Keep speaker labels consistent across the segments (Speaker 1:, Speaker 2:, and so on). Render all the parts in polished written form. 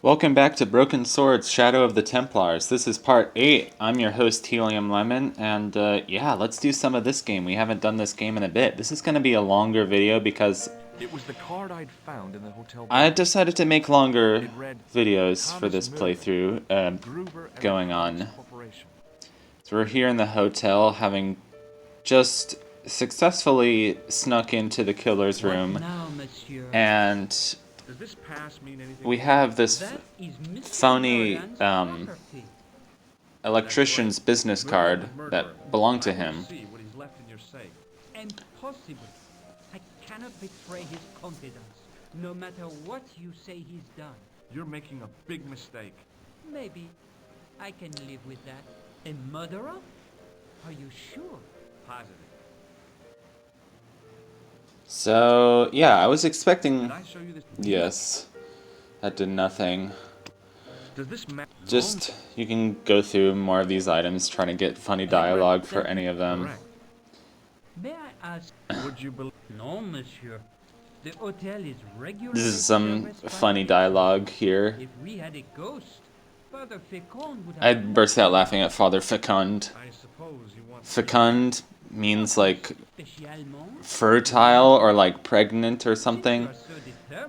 Speaker 1: Welcome back to Broken Swords, Shadow of the Templars. This is part 8. I'm your host, Helium Lemon, and yeah, let's do some of this game. We haven't done this game in a bit. This is going to be a longer video because
Speaker 2: it was the card I'd found in the hotel.
Speaker 1: I decided to make longer videos for this playthrough going on. So we're here in the hotel, having just successfully snuck into the killer's room, and we have this phony electrician's business card that belonged to him.
Speaker 3: Impossible. I cannot betray his confidence, no matter what you say he's done.
Speaker 2: You're making a big mistake.
Speaker 3: Maybe. I can live with that. A murderer? Are you sure?
Speaker 2: Positive.
Speaker 1: So, yeah, I was expecting...
Speaker 2: Did I show you this?
Speaker 1: Yes. That did nothing.
Speaker 2: Does this
Speaker 1: Just, you can go through more of these items, trying to get funny dialogue for any of them.
Speaker 3: May I ask?
Speaker 2: Would you believe?
Speaker 3: No, monsieur. The hotel is regular.
Speaker 1: This is some funny dialogue here.
Speaker 3: If we had a ghost, Father Fecund would have...
Speaker 1: I burst out laughing at Father Fecund.
Speaker 2: I suppose you want.
Speaker 1: Fecund means like fertile or like pregnant or something.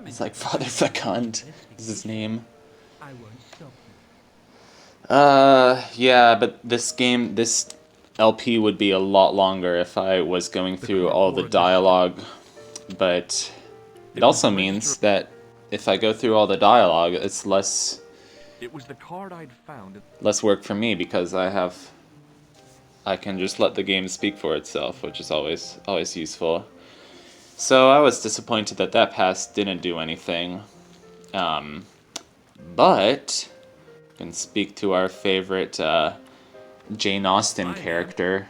Speaker 1: It's like Father Fecund is his name.
Speaker 3: I won't stop you.
Speaker 1: Yeah, but this LP would be a lot longer if I was going through all the dialogue, but it also means that if I go through all the dialogue, it's less
Speaker 2: the card I'd found.
Speaker 1: less work for me because I can just let the game speak for itself, which is always useful. So I was disappointed that pass didn't do anything, but I can speak to our favorite Jane Austen character.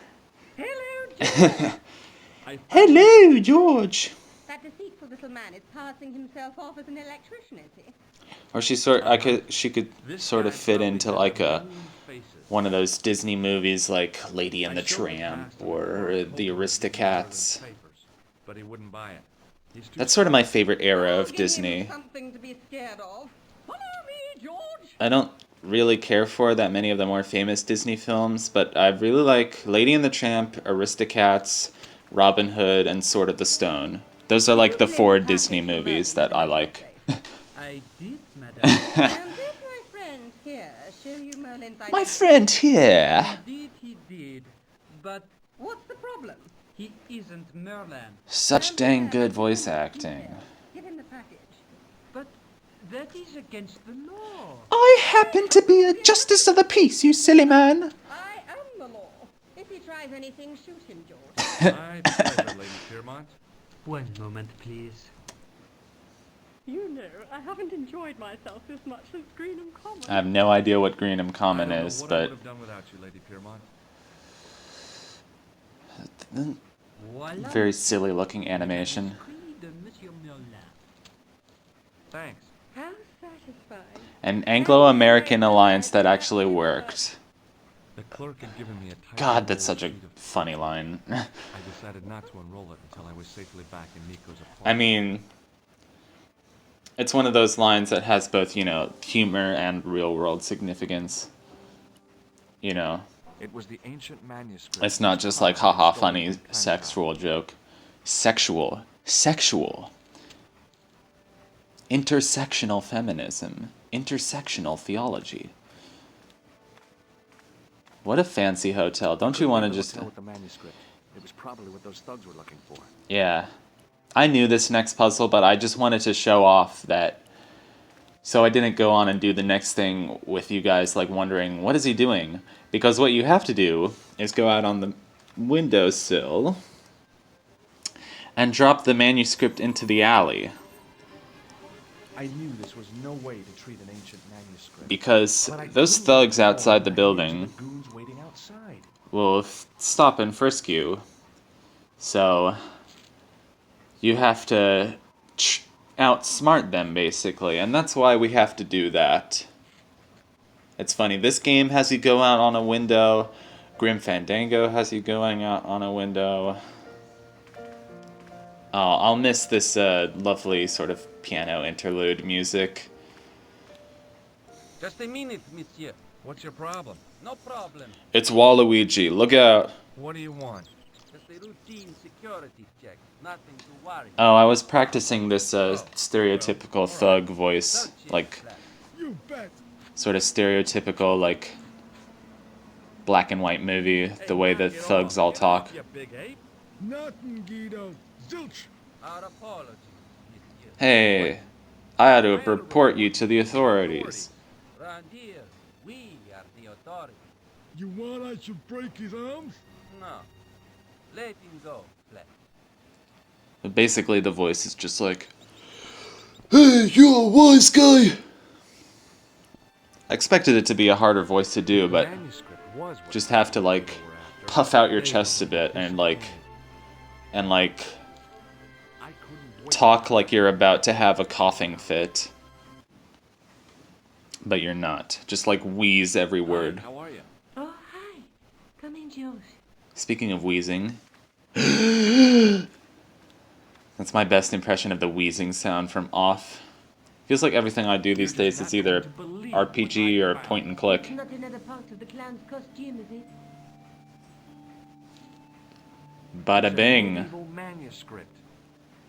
Speaker 3: Hello, George.
Speaker 1: Hello, George.
Speaker 4: That deceitful little man is passing himself off as an electrician, is he?
Speaker 1: Or she could sort of fit into like one of those Disney movies like Lady and the Tramp or The Aristocats.
Speaker 2: But he wouldn't buy it.
Speaker 1: That's sort of my favorite era of Disney.
Speaker 4: Something to be scared of.
Speaker 3: Follow me, George.
Speaker 1: I don't really care for that many of the more famous Disney films, but I really like Lady and the Tramp, Aristocats, Robin Hood, and Sword of the Stone. Those are like the 4 Disney movies that I like.
Speaker 3: I did, madam.
Speaker 4: And did my friend here show you Merlin's
Speaker 1: My friend here.
Speaker 3: Indeed he did. But
Speaker 4: What's the problem?
Speaker 3: he isn't Merlin.
Speaker 1: Such dang good voice acting.
Speaker 4: Give him the package.
Speaker 3: But that is against the law.
Speaker 1: I happen to be a justice of the peace, you silly man.
Speaker 4: I am the law. If he tries anything, shoot him, George.
Speaker 2: My pleasure, Lady Piermont.
Speaker 3: One moment, please.
Speaker 5: You know, I haven't enjoyed myself as much as Greenham Common.
Speaker 1: I have no idea what Greenham Common
Speaker 2: I don't know
Speaker 1: is,
Speaker 2: what I
Speaker 1: but
Speaker 2: would have done without you, Lady Piermont.
Speaker 3: Voila.
Speaker 1: very silly looking animation.
Speaker 3: Manuscript de Monsieur Merlin.
Speaker 2: Thanks.
Speaker 5: How satisfying.
Speaker 1: An Anglo-American alliance that actually worked.
Speaker 2: The clerk had given me a tiny
Speaker 1: God, that's
Speaker 2: gold
Speaker 1: such a
Speaker 2: sheet of-
Speaker 1: funny line.
Speaker 2: I decided not to unroll it until I was safely back in Nico's apartment.
Speaker 1: I mean, it's one of those lines that has both, humor and real-world significance.
Speaker 2: It was the ancient manuscript.
Speaker 1: It's not just like, haha, funny sexual joke. Sexual. Intersectional feminism. Intersectional theology. What a fancy hotel. Don't you want to just...
Speaker 2: With the manuscript. It was probably what those thugs were looking for.
Speaker 1: Yeah. I knew this next puzzle, but I just wanted to show off that... So I didn't go on and do the next thing with you guys, like, wondering, what is he doing? Because what you have to do is go out on the windowsill and drop the manuscript into the alley.
Speaker 2: I knew this was no way to treat an ancient manuscript.
Speaker 1: Because those thugs outside the building
Speaker 2: Goons waiting outside.
Speaker 1: will stop and frisk you. So you have to outsmart them, basically. And that's why we have to do that. It's funny, this game has you go out on a window. Grim Fandango has you going out on a window. Oh, I'll miss this lovely sort of piano interlude music.
Speaker 6: Just a minute, monsieur. What's your problem? No problem.
Speaker 1: It's Waluigi. Look out.
Speaker 6: What do you want? Just a routine security check. Nothing to worry.
Speaker 1: Oh, I was practicing this stereotypical thug voice. Like,
Speaker 2: You bet.
Speaker 1: sort of stereotypical, like, black and white movie. The way that thugs all talk.
Speaker 6: You big ape.
Speaker 2: Nothing, Guido. Zilch.
Speaker 6: Our apologies, monsieur.
Speaker 1: Hey, I had to report you to the authorities.
Speaker 6: Round here, we are the authority.
Speaker 2: You want I should break his arms?
Speaker 6: No. Let him go, Fleck.
Speaker 1: But basically, the voice is just like, "Hey, you a wise guy." I expected it to be a harder voice to do, but just have to like puff out your chest a bit and like talk like you're about to have a coughing fit, but you're not. Just like wheeze every word.
Speaker 6: How are you?
Speaker 3: Oh, hi. Come in, George.
Speaker 1: Speaking of wheezing, that's my best impression of the wheezing sound from Off. Feels like everything I do these days is either RPG or point and click.
Speaker 3: Not another part of the clown's costume, is it?
Speaker 1: Bada bing.
Speaker 2: Evil manuscript.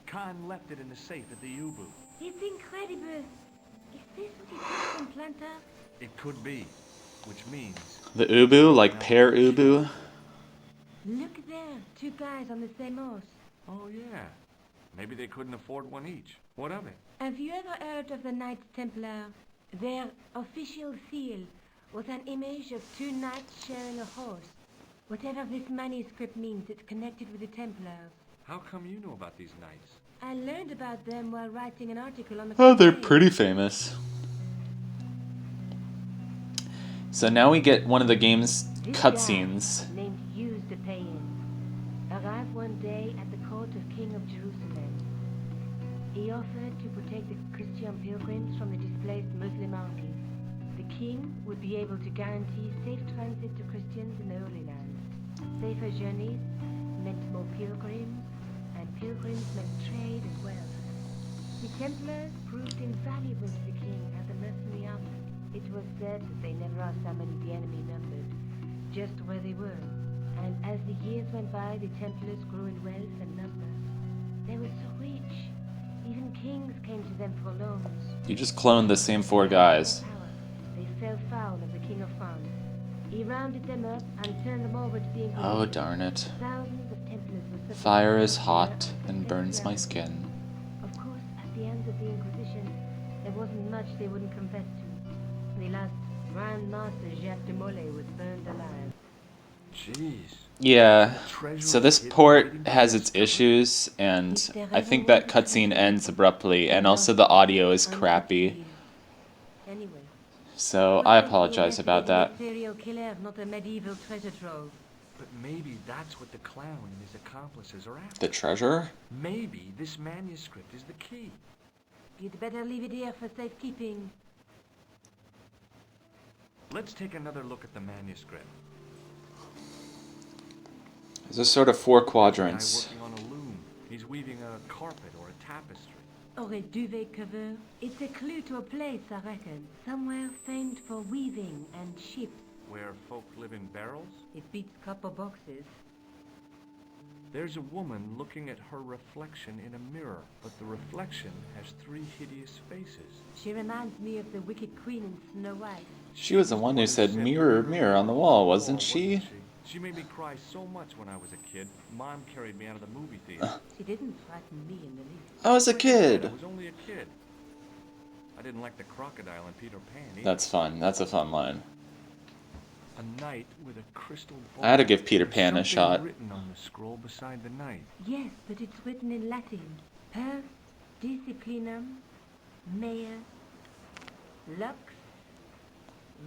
Speaker 2: Khan left it in the safe at the Ubu.
Speaker 3: It's incredible. Is this what you took from Planta?
Speaker 2: It could be, which means
Speaker 1: The Ubu, like pear Ubu.
Speaker 3: Look there. Two guys on the same horse.
Speaker 2: oh yeah. Maybe they couldn't afford one each. What of it?
Speaker 3: Have you ever heard of the Knights Templar? Their official seal was an image of two knights sharing a horse. Whatever this manuscript means, it's connected with the Templars.
Speaker 2: How come you know about these knights?
Speaker 3: I learned about them while writing an article on the
Speaker 1: Oh, they're
Speaker 3: crusade.
Speaker 1: pretty famous. So now we get one of the game's
Speaker 3: This
Speaker 1: cutscenes.
Speaker 3: guy, named Hughes the Payan, arrived one day at the court of King of Jerusalem. He offered to protect the Christian pilgrims from the displaced Muslim armies. The king would be able to guarantee safe transit to Christians in the Holy Land. Safer journeys meant more pilgrims, and pilgrims meant trade and wealth. The Templars proved invaluable to the king as a mercenary army. It was said that they never summoned the enemy numbered, just where they were. And as the years went by, the Templars grew in wealth and number. They were so rich, even kings came to them for loans.
Speaker 1: You just cloned the same four guys.
Speaker 3: Power, they fell foul of the King of France. He rounded them up and turned them over to the Inquisition.
Speaker 1: Oh, darn it.
Speaker 3: Thousands of Templars were subject
Speaker 1: Fire
Speaker 3: to
Speaker 1: is hot
Speaker 3: torture
Speaker 1: and burns my skin.
Speaker 3: Of course, at the end of the Inquisition, there wasn't much they wouldn't confess to. The last Grand Master Jacques de Molay was burned alive.
Speaker 2: Jeez.
Speaker 1: Yeah, so this port has its issues, and I think that cutscene ends abruptly, and also the audio is crappy,
Speaker 3: Anyway,
Speaker 1: so I apologize about that.
Speaker 3: A serial killer, not a medieval treasure trove.
Speaker 2: But maybe that's what the clown and his accomplices are after.
Speaker 1: The treasure?
Speaker 2: Maybe this manuscript is the key.
Speaker 3: You'd better leave it here for safekeeping.
Speaker 2: Let's take another look at the manuscript.
Speaker 1: There's sort of four
Speaker 2: Guy
Speaker 1: quadrants.
Speaker 2: working on a loom. He's weaving a carpet or a tapestry.
Speaker 3: Or a duvet cover. It's a clue to a place, I reckon. Somewhere famed for weaving and ships.
Speaker 2: Where folk live in barrels?
Speaker 3: It beats copper boxes.
Speaker 2: There's a woman looking at her reflection in a mirror, but the reflection has three hideous faces.
Speaker 3: She reminds me of the wicked queen in Snow White.
Speaker 1: She was the one who said, "Mirror, mirror on the wall," wasn't she?
Speaker 2: She made me cry so much when I was a kid. Mom carried me out of the movie theater.
Speaker 3: She didn't frighten me in the least.
Speaker 1: I was a
Speaker 2: I
Speaker 1: kid.
Speaker 2: was only a kid. I didn't like the crocodile in Peter Pan either.
Speaker 1: That's fun. That's a fun line.
Speaker 2: A knight with a crystal ball.
Speaker 1: I had to give Peter Pan a
Speaker 2: There's
Speaker 1: shot.
Speaker 2: something written on the scroll beside the knight.
Speaker 3: Yes, but it's written in Latin. Per disciplinum mea lux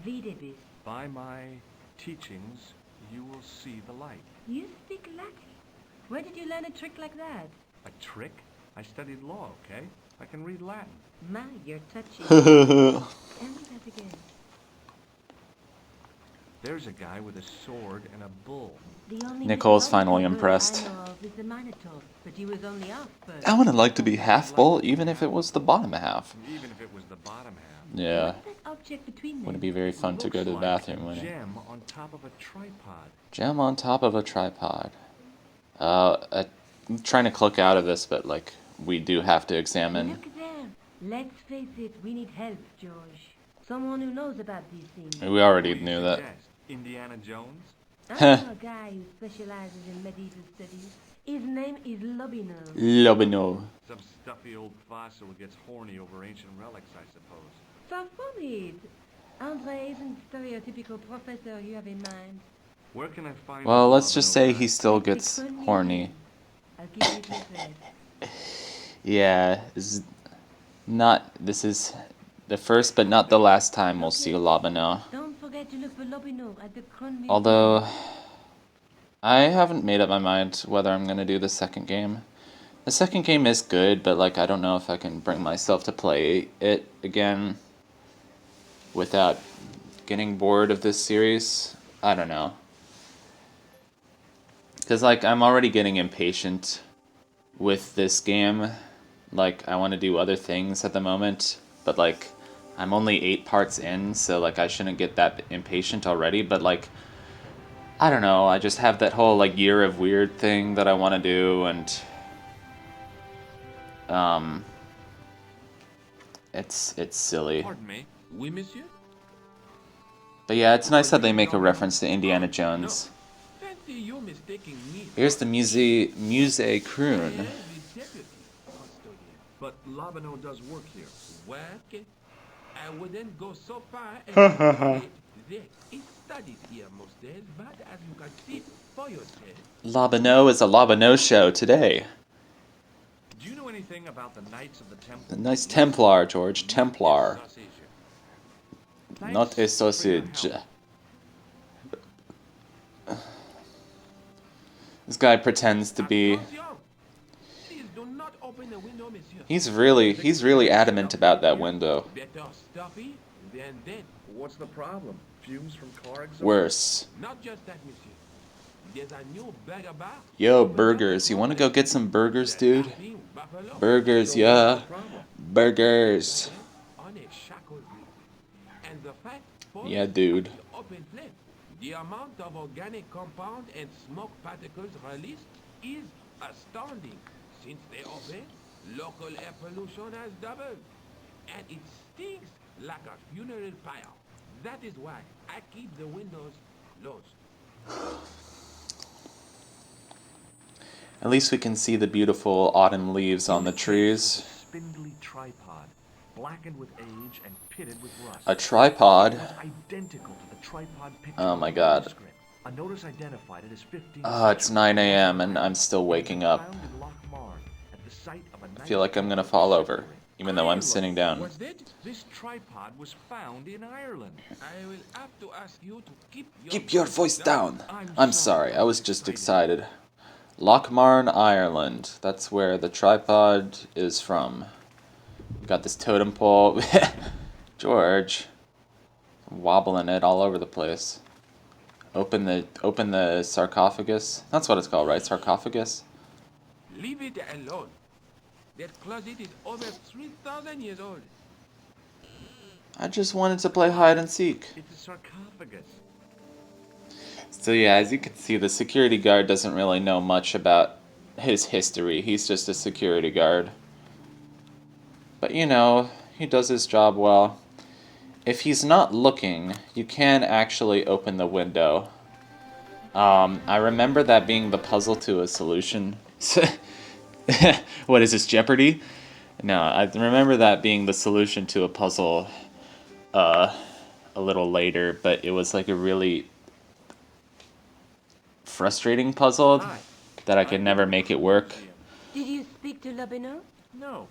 Speaker 3: videbis.
Speaker 2: By my teachings, you will see the light.
Speaker 3: You speak Latin? Where did you learn a trick like that?
Speaker 2: A trick? I studied law, okay? I can read Latin.
Speaker 3: My, you're touchy. Tell me that again.
Speaker 2: There's a guy with a sword and a bull.
Speaker 3: The only
Speaker 1: Nicole's
Speaker 3: mythological
Speaker 1: finally
Speaker 3: bird
Speaker 1: impressed.
Speaker 3: I know of is the Minotaur, but he was only half bird.
Speaker 1: I would like to be half bull, even if it was the bottom half.
Speaker 2: Even if it was the bottom half.
Speaker 1: Yeah.
Speaker 3: What's that object between them.
Speaker 1: Wouldn't be very fun to go to the
Speaker 2: Looks
Speaker 1: bathroom,
Speaker 2: like
Speaker 1: would it?
Speaker 2: gem on top of a tripod.
Speaker 1: Gem on top of a tripod. I'm trying to click out of this, but like we do have to examine.
Speaker 3: Look there. Let's face it, we need help, George. Someone who knows about these things.
Speaker 1: We already
Speaker 2: What do you
Speaker 1: knew that.
Speaker 2: suggest? Indiana Jones?
Speaker 3: I know a guy who specializes in medieval studies. His name is Lobino.
Speaker 1: Lobino.
Speaker 2: Some stuffy old fossil who gets horny over ancient relics, I suppose.
Speaker 3: Far from it. Andre isn't the stereotypical professor you have in mind.
Speaker 2: Where can I find
Speaker 1: Well,
Speaker 2: the
Speaker 1: let's just
Speaker 2: Lobino
Speaker 1: say
Speaker 2: guy?
Speaker 1: he still
Speaker 3: The
Speaker 1: gets
Speaker 3: Crune
Speaker 1: horny.
Speaker 3: Museum. I'll give you the address.
Speaker 1: Yeah, this is the first but not the last time we'll see Lobino.
Speaker 3: Don't forget to look for Lobino at the Crune Museum.
Speaker 1: Although, I haven't made up my mind whether I'm gonna do the second game. The second game is good, but like I don't know if I can bring myself to play it again without getting bored of this series. I don't know. Because like I'm already getting impatient with this game. Like I want to do other things at the moment, but like I'm only 8 parts in, so like I shouldn't get that impatient already, but like I don't know, I just have that whole like year of weird thing that I want to do, and it's silly.
Speaker 6: Pardon me. Oui, monsieur?
Speaker 1: But yeah, it's nice that they make a reference to Indiana Jones.
Speaker 6: Fancy you mistaking me.
Speaker 1: Here's the Musee Crune.
Speaker 6: The deputy custodian.
Speaker 2: But Lobino does work here.
Speaker 6: Work? I wouldn't go so far as to say there is studies here most days, but as you can see for yourself.
Speaker 1: Lobino is a Lobino show today.
Speaker 2: Do you know anything about the Knights of the Templars?
Speaker 1: The Knights Templar, George. Templar.
Speaker 6: Sausage.
Speaker 1: Not a
Speaker 2: Thanks for your
Speaker 1: sausage.
Speaker 2: help.
Speaker 1: This guy pretends to be...
Speaker 6: Attention! Please do not open the window, monsieur.
Speaker 1: He's really adamant about that window.
Speaker 6: Better stuffy than dead.
Speaker 2: What's the problem? Fumes from car exhaust?
Speaker 1: Worse.
Speaker 6: Not just that, monsieur. There's a new burger bar.
Speaker 1: Yo, burgers. You want to go get some burgers, dude?
Speaker 6: Laughing buffalo
Speaker 1: Burgers, yeah. Burgers.
Speaker 6: on a shackles leaf. And the fact for
Speaker 1: Yeah, dude.
Speaker 6: the open flame, the amount of organic compound and smoke particles released is astounding. Since they open, local air pollution has doubled. And it stinks like a funeral pyre. That is why I keep the windows closed.
Speaker 1: At least we can see the beautiful autumn leaves on the trees.
Speaker 2: Spindly tripod, blackened with age and pitted with rust.
Speaker 1: A tripod?
Speaker 2: It was identical to the tripod picture
Speaker 1: Oh
Speaker 2: on
Speaker 1: my
Speaker 2: the
Speaker 1: God.
Speaker 2: manuscript. A notice identified it as 15.
Speaker 1: It's 9 a.m. and I'm still waking up.
Speaker 2: Found in Lochmarn, at the site of a
Speaker 1: I feel like I'm gonna fall over, even though I'm sitting down.
Speaker 6: What's that?
Speaker 2: This tripod was found in Ireland.
Speaker 6: I will have to ask you to
Speaker 1: Keep your voice down.
Speaker 2: I'm
Speaker 1: I'm sorry, I was just excited. Lochmarn, Ireland. That's where the tripod is from. We got this totem pole. George. Wobbling it all over the place. Open the sarcophagus. That's what it's called, right? Sarcophagus?
Speaker 6: Leave it alone. That closet is over 3,000 years old.
Speaker 1: I just wanted to play hide and seek.
Speaker 2: It's a sarcophagus.
Speaker 1: So yeah, as you can see, the security guard doesn't really know much about his history. He's just a security guard. But you know, he does his job well. If he's not looking, you can actually open the window. I remember that being the puzzle to a solution. What is this, Jeopardy? No, I remember that being the solution to a puzzle a little later, but it was like a really frustrating puzzle that I could never make it work.
Speaker 3: Did you speak to Lobino?
Speaker 2: No,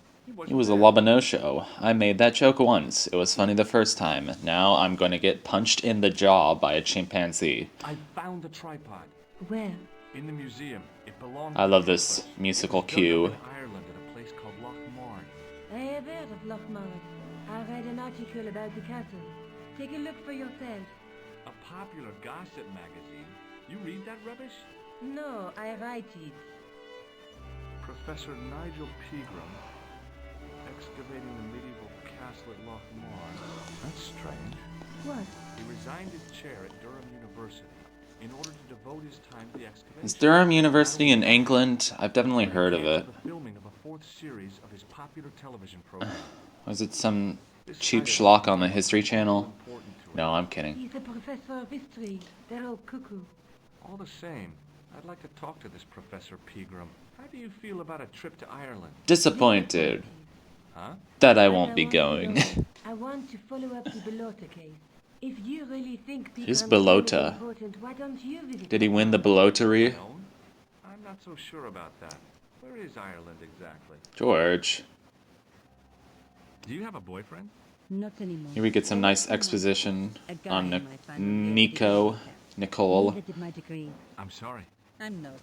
Speaker 1: It was a Lobino show. I made that joke once. It was funny the first time. Now I'm going to get punched in the jaw by a chimpanzee.
Speaker 2: I found the tripod
Speaker 3: Where?
Speaker 2: in the museum. It belonged.
Speaker 1: I
Speaker 2: to
Speaker 1: love
Speaker 2: the
Speaker 1: this
Speaker 2: Templars.
Speaker 1: musical
Speaker 2: It was
Speaker 1: cue.
Speaker 2: built up in Ireland at a place called Lochmarn.
Speaker 3: I have heard of Lochmarn. I read an article about the castle. Take a look for yourself.
Speaker 2: A popular gossip magazine. You read that rubbish?
Speaker 3: No, I write it.
Speaker 2: Professor Nigel Pegram, excavating the medieval castle at Lochmar. That's strange.
Speaker 3: What?
Speaker 2: He resigned his chair at Durham University in order to devote his time to the excavation.
Speaker 1: Is Durham University in England? I've definitely heard of it.
Speaker 2: The filming of a fourth series of his popular television program.
Speaker 1: Was it some cheap schlock on the History Channel? No, I'm kidding.
Speaker 3: He's a professor of history. They're all cuckoo.
Speaker 2: All the same, I'd like to talk to this Professor Pegram. How do you feel about a trip to Ireland?
Speaker 1: Disappointed
Speaker 2: Huh?
Speaker 1: that I won't be going.
Speaker 3: I want to follow up the Bellotta case. If you really think
Speaker 1: Who's
Speaker 3: Pegram
Speaker 1: Bellotta?
Speaker 3: is important, why don't you visit
Speaker 1: Did he
Speaker 3: him?
Speaker 1: win the Bellottery?
Speaker 2: No, I'm not so sure about that. Where is Ireland exactly?
Speaker 1: George.
Speaker 2: Do you have a boyfriend?
Speaker 7: Not anymore.
Speaker 1: Here we get some nice exposition
Speaker 7: A guy
Speaker 1: on
Speaker 7: in my family
Speaker 1: Nico, Nicole.
Speaker 7: Neither did my degree.
Speaker 2: I'm sorry.
Speaker 7: I'm not.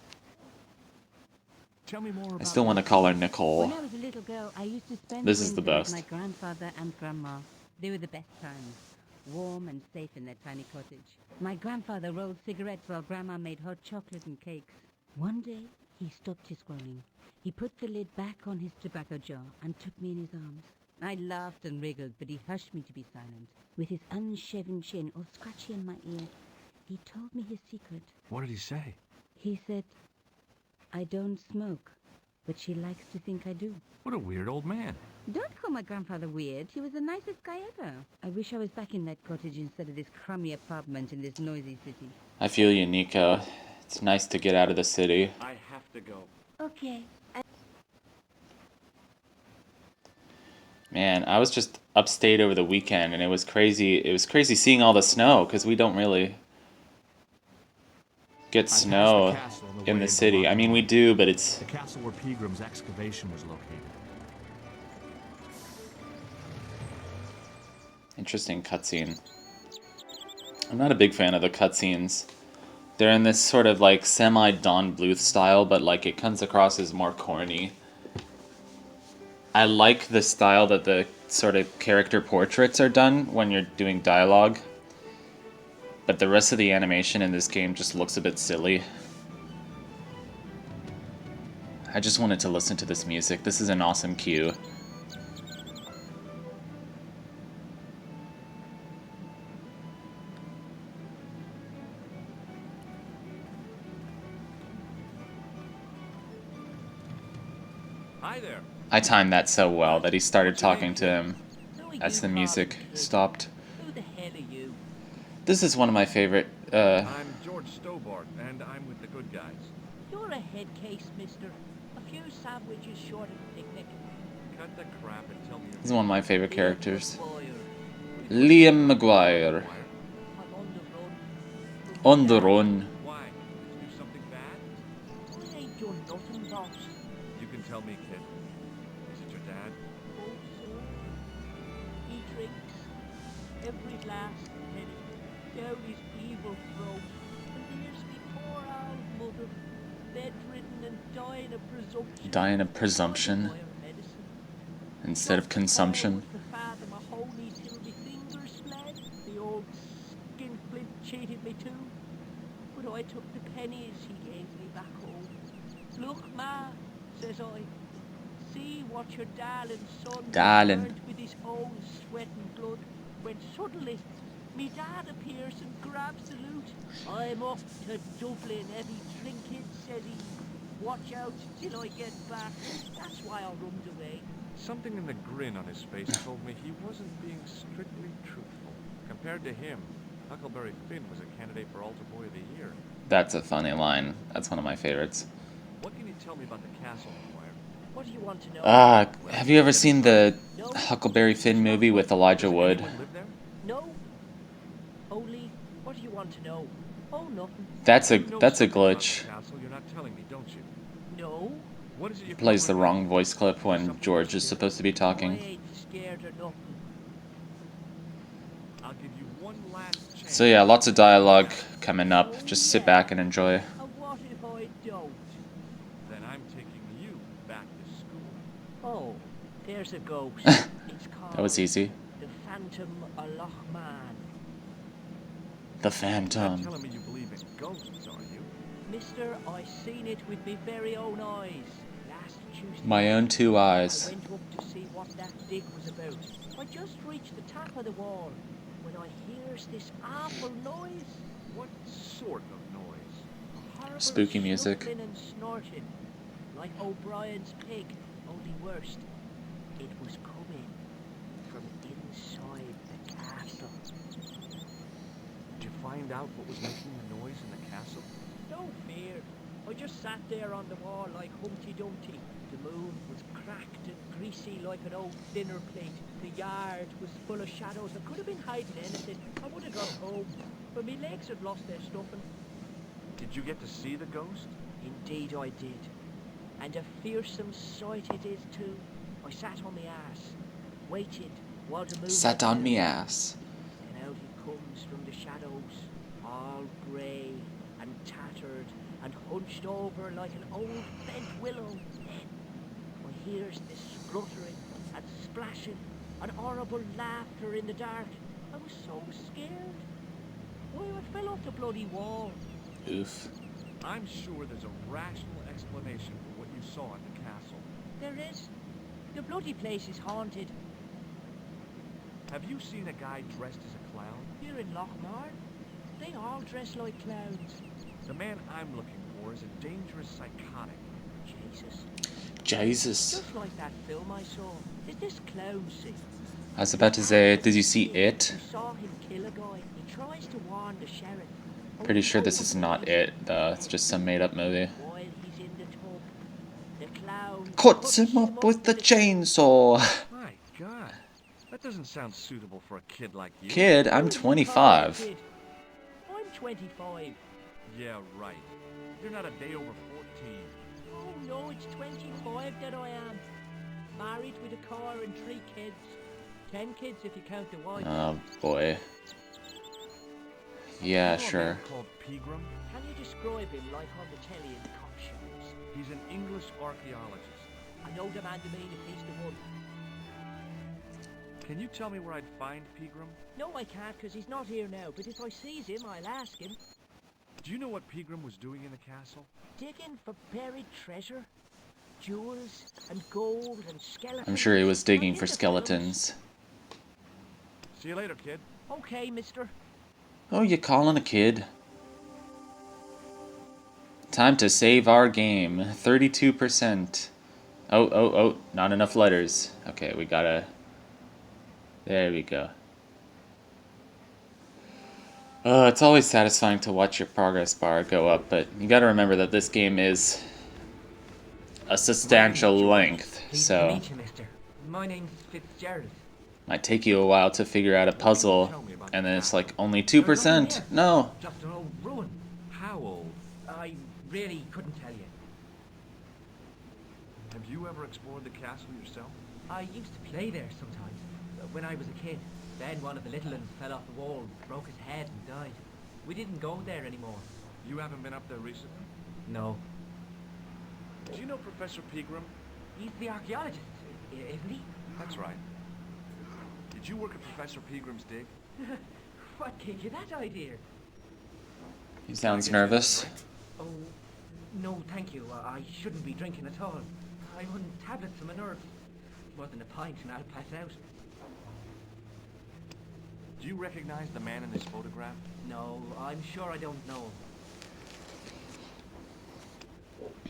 Speaker 2: Tell me more about
Speaker 1: I still want to call her Nicole.
Speaker 7: When I was a little girl, I used to spend
Speaker 1: This is the
Speaker 7: winter with
Speaker 1: best.
Speaker 7: my grandfather and grandma. They were the best times. Warm and safe in their tiny cottage. My grandfather rolled cigarettes while grandma made hot chocolate and cakes. One day, he stopped his groaning. He put the lid back on his tobacco jar and took me in his arms. I laughed and wriggled, but he hushed me to be silent. With his unshaven chin all scratchy in my ear, he told me his secret.
Speaker 2: What did he say?
Speaker 7: He said, I don't smoke, but she likes to think I do.
Speaker 2: What a weird old man.
Speaker 7: Don't call my grandfather weird. He was the nicest guy ever. I wish I was back in that cottage instead of this crummy apartment in this noisy city.
Speaker 1: I feel you, Nico. It's nice to get out of the city.
Speaker 2: I have to go.
Speaker 3: Okay.
Speaker 1: Man, I was just upstate over the weekend, and it was crazy. It was crazy seeing all the snow, because we don't really get snow in the city. I mean, we do, but it's...
Speaker 8: The castle where Pegram's excavation was located.
Speaker 1: Interesting cutscene. I'm not a big fan of the cutscenes. They're in this sort of like semi-Don Bluth style, but like it comes across as more corny. I like the style that the sort of character portraits are done when you're doing dialogue. But the rest of the animation in this game just looks a bit silly. I just wanted to listen to this music. This is an awesome cue.
Speaker 2: Hi there.
Speaker 1: I timed that so well that he started talking to him as the music stopped.
Speaker 9: Who the hell are you?
Speaker 1: This is one of my favorite,
Speaker 2: I'm George Stobart, and I'm with the good guys.
Speaker 9: You're a head case, mister. A few sandwiches short of a picnic.
Speaker 2: Cut the crap and tell me
Speaker 1: This is one of my favorite characters.
Speaker 9: Boyer.
Speaker 1: Liam McGuire.
Speaker 9: I'm on the run.
Speaker 1: On the run.
Speaker 2: Why? Did you do something bad?
Speaker 9: I ain't done nothing, boss.
Speaker 2: You can tell me, kid. Is it your dad?
Speaker 9: Oh, sir. He drinks every last penny down his evil throat. And leaves me poor old mother, bedridden and dying of presumption.
Speaker 1: Dying of presumption instead of consumption.
Speaker 9: The father my holy till my fingers bled. The old skinflint cheated me too. But I took the pennies he gave me back home. Look, ma, says I, see what your darling son
Speaker 1: Darling.
Speaker 9: earned with his own sweat and blood. When suddenly, me dad appears and grabs the loot. I'm off to Dublin, heavy trinket, says he. Watch out till I get back. That's why I run away.
Speaker 2: Something in the grin on his face told me he wasn't being strictly truthful. Compared to him, Huckleberry Finn was a candidate for Altar Boy of the Year.
Speaker 1: That's a funny line. That's one of my favorites.
Speaker 2: What can you tell me about the castle, McGuire?
Speaker 9: What do you want to know?
Speaker 1: Have you ever seen the Huckleberry Finn movie with Elijah Wood?
Speaker 2: Anyone live there?
Speaker 9: No. Only, what do you want to know? Oh, nothing.
Speaker 1: That's
Speaker 2: You know
Speaker 1: a
Speaker 2: something about
Speaker 1: glitch.
Speaker 2: the castle, you're not telling me, don't you?
Speaker 9: No.
Speaker 2: What is it you
Speaker 1: Plays the
Speaker 2: can
Speaker 1: wrong voice clip when George is supposed to be
Speaker 9: I
Speaker 1: talking.
Speaker 9: ain't scared of nothing.
Speaker 2: I'll give you one last chance.
Speaker 1: So yeah, lots of dialogue coming up. Just sit back and enjoy.
Speaker 9: And what if I don't?
Speaker 2: Then I'm taking you back to school.
Speaker 9: Oh, there's a ghost. It's called
Speaker 1: That was easy.
Speaker 9: the Phantom of Lochman.
Speaker 1: The
Speaker 2: You're not
Speaker 1: Phantom.
Speaker 2: telling me you believe in ghosts, are you?
Speaker 9: Mister, I seen it with me very own eyes. Last Tuesday
Speaker 1: My own two
Speaker 9: I
Speaker 1: eyes.
Speaker 9: went up to see what that dig was about. I just reached the top of the wall when I hears this awful noise.
Speaker 2: What sort of noise?
Speaker 9: Horrible
Speaker 1: Spooky music.
Speaker 9: snuffling and snorting, like O'Brien's pig, only worse. It was coming from inside the castle.
Speaker 2: Did you find out what was making the noise in the castle?
Speaker 9: No fear. I just sat there on the wall like Humpty Dumpty. The moon was cracked and greasy like an old dinner plate. The yard was full of shadows. I could have been hiding anything. I would have gone home, but my legs had lost their stuffing.
Speaker 2: Did you get to see the ghost?
Speaker 9: Indeed I did. And a fearsome sight it is too. I sat on my ass, waited while the moon...
Speaker 1: Sat on me ass.
Speaker 9: And out he comes from the shadows, all grey and tattered and hunched over like an old bent willow. Then I hears this spluttering and splashing and horrible laughter in the dark. I was so scared. Why, I fell off the bloody wall.
Speaker 1: Oof.
Speaker 2: I'm sure there's a rational explanation for what you saw at the castle.
Speaker 9: There is. The bloody place is haunted.
Speaker 2: Have you seen a guy dressed as a clown?
Speaker 9: Here in Lochmar, they all dress like clowns.
Speaker 2: The man I'm looking for is a dangerous psychotic.
Speaker 9: Jesus.
Speaker 1: Jesus.
Speaker 9: Just like that film I saw. Is this clown scene?
Speaker 1: I was about to say, did you see it?
Speaker 9: You saw him kill a guy. He tries to warn the sheriff.
Speaker 1: Pretty sure this is not it, though. It's just some made-up movie.
Speaker 9: While he's in the tub, the clown
Speaker 1: Cuts him up with the chainsaw.
Speaker 2: My God, that doesn't sound suitable for a kid like you.
Speaker 1: Kid, I'm 25.
Speaker 9: I'm 25.
Speaker 2: Yeah, right. You're not a day over 14.
Speaker 9: Oh no, it's 25 that I am. Married with a car and 3 kids. 10 kids if you count the wife.
Speaker 1: Oh boy. Yeah,
Speaker 2: You know a
Speaker 1: sure.
Speaker 2: man called Pegram?
Speaker 9: Can you describe him like on the telly in the cop shows?
Speaker 2: He's an English archaeologist.
Speaker 9: I know the man to mean if he's the one.
Speaker 2: Can you tell me where I'd find Pegram?
Speaker 9: No, I can't, because he's not here now. But if I sees him, I'll ask him.
Speaker 2: Do you know what Pegram was doing in the castle?
Speaker 9: Digging for buried treasure, jewels and gold and skeletons.
Speaker 1: I'm sure he was digging
Speaker 9: Like
Speaker 1: for
Speaker 9: in the
Speaker 1: skeletons.
Speaker 2: See you later, kid.
Speaker 9: films. Okay, mister.
Speaker 1: Oh, you calling a kid? Time to save our game. 32%. Oh, not enough letters. Okay, we gotta... There we go. It's always satisfying to watch your progress bar go up, but you gotta remember that this game is a substantial length, so
Speaker 9: Meet you, mister. My name's Fitzgerald.
Speaker 1: might take you a while to figure out a puzzle, and then it's like only 2%. No.
Speaker 9: Just an old ruin.
Speaker 2: How old?
Speaker 9: I really couldn't tell you.
Speaker 2: Have you ever explored the castle yourself?
Speaker 9: I used to play there sometimes, when I was a kid. Then one of the little ones fell off the wall, broke his head and died. We didn't go there anymore.
Speaker 2: You haven't been up there recently?
Speaker 9: No.
Speaker 2: Do you know Professor Pegram?
Speaker 9: He's the archaeologist, isn't he?
Speaker 2: That's right. Did you work at Professor Pegram's dig?
Speaker 9: What gave you that idea?
Speaker 1: He sounds nervous.
Speaker 9: Oh, no, thank you. I shouldn't be drinking at all. I'm on tablets for my nerves. More than a pint and I'll pass out.
Speaker 2: Do you recognize the man in this photograph?
Speaker 9: No, I'm sure I don't know.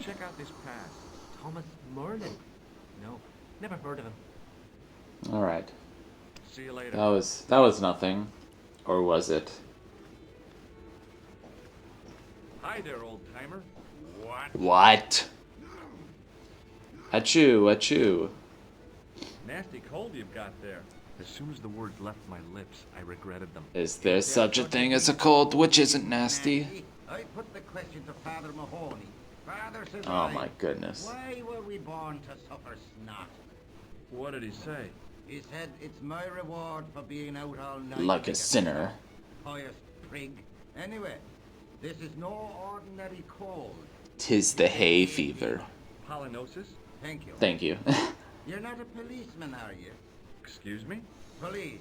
Speaker 2: Check out this pass.
Speaker 9: Thomas Merlin? No, never heard of him.
Speaker 1: All right.
Speaker 2: See you later.
Speaker 1: That was nothing, or was it?
Speaker 2: Hi there, old timer. What?
Speaker 1: What? Achoo, achoo.
Speaker 2: Nasty cold you've got there. As soon as the words left my lips, I regretted them.
Speaker 1: Is there such a thing as a cold which isn't nasty?
Speaker 10: I put the question to Father Mahoney. Father says
Speaker 1: Oh my goodness.
Speaker 10: why were we born to suffer snot?
Speaker 2: What did he say?
Speaker 10: He said it's my reward for being out all night.
Speaker 1: Like a sinner.
Speaker 10: Pious prig. Anyway, this is no ordinary cold.
Speaker 1: 'Tis the hay fever.
Speaker 2: Pollinosis?
Speaker 10: Thank you.
Speaker 1: Thank you.
Speaker 10: You're not a policeman, are you?
Speaker 2: Excuse me?
Speaker 10: Police?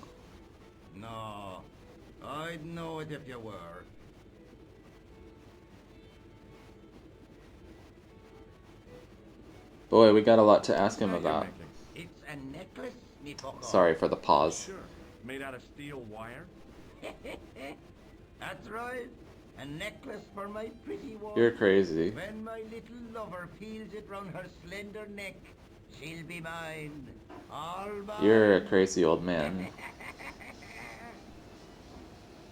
Speaker 10: No. I'd know it if you were.
Speaker 1: Boy, we got a lot to ask him
Speaker 2: What
Speaker 1: about.
Speaker 2: you're making?
Speaker 10: It's a necklace, me bucko.
Speaker 1: Sorry for the pause.
Speaker 2: Sure. Made out of steel wire?
Speaker 10: That's right. A necklace for my pretty one.
Speaker 1: You're crazy.
Speaker 10: When my little lover peels it round her slender neck, she'll be mine. All mine.
Speaker 1: You're a crazy old man.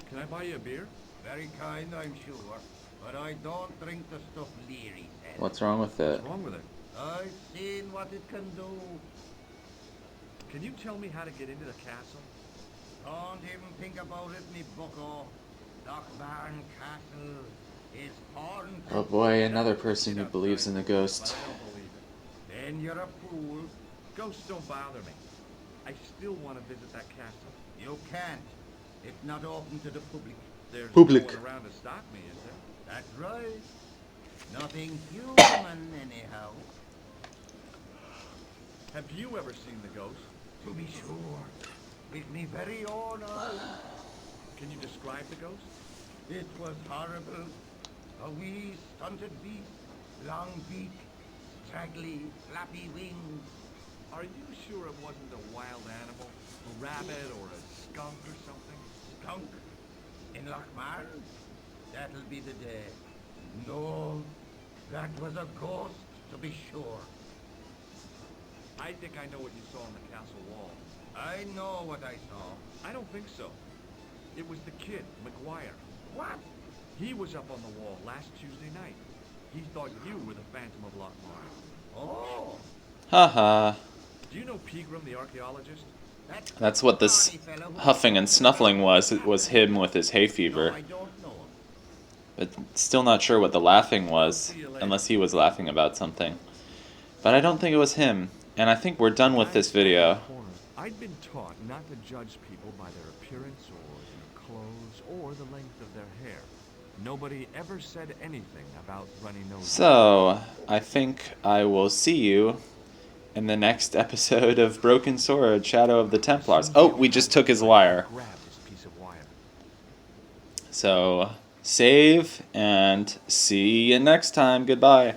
Speaker 2: Can I buy you a beer?
Speaker 10: Very kind, I'm sure. But I don't drink the stuff Leary says.
Speaker 1: What's wrong with it?
Speaker 2: What's wrong with it?
Speaker 10: I've seen what it can do.
Speaker 2: Can you tell me how to get into the castle?
Speaker 10: Don't even think about it, me bucko. Lochbarn Castle is haunted.
Speaker 1: Oh boy, another person who believes in the
Speaker 2: But
Speaker 1: ghost.
Speaker 2: I don't believe it.
Speaker 10: Then you're a fool.
Speaker 2: Ghosts don't bother me. I still want to visit that castle.
Speaker 10: You can't. It's not open to the public.
Speaker 2: There's
Speaker 1: Public.
Speaker 2: no one around to stop me, is there?
Speaker 10: That's right. Nothing human, anyhow.
Speaker 2: Have you ever seen the ghost?
Speaker 10: To be sure. With me very own eyes.
Speaker 2: Can you describe the ghost?
Speaker 10: It was horrible. A wee stunted beast, long beak, straggly, flappy wings.
Speaker 2: Are you sure it wasn't a wild animal? A rabbit or a skunk or something?
Speaker 10: Skunk in Lochmarn? That'll be the day. No, that was a ghost, to be sure.
Speaker 2: I think I know what you saw on the castle wall.
Speaker 10: I know what I saw.
Speaker 2: I don't think so. It was the kid, McGuire.
Speaker 10: What?
Speaker 2: He was up on the wall last Tuesday night. He thought you were the Phantom of Lochmar.
Speaker 10: Oh,
Speaker 1: Haha.
Speaker 2: Do you know Pegram, the archaeologist?
Speaker 1: That's what this huffing and snuffling was. It was him with his hay
Speaker 10: no,
Speaker 1: fever.
Speaker 10: I don't know.
Speaker 1: But still not sure what the laughing was, unless he was laughing about something. But I don't think it was him. And I think we're done with this video.
Speaker 2: I'd been taught not to judge people by their appearance or their clothes or the length of their hair. Nobody ever said anything about runny noses.
Speaker 1: So, I think I will see you in the next episode of Broken Sword, Shadow of the Templars. Oh, we just took his wire.
Speaker 2: Grab this piece of wire.
Speaker 1: So, save and see you next time. Goodbye.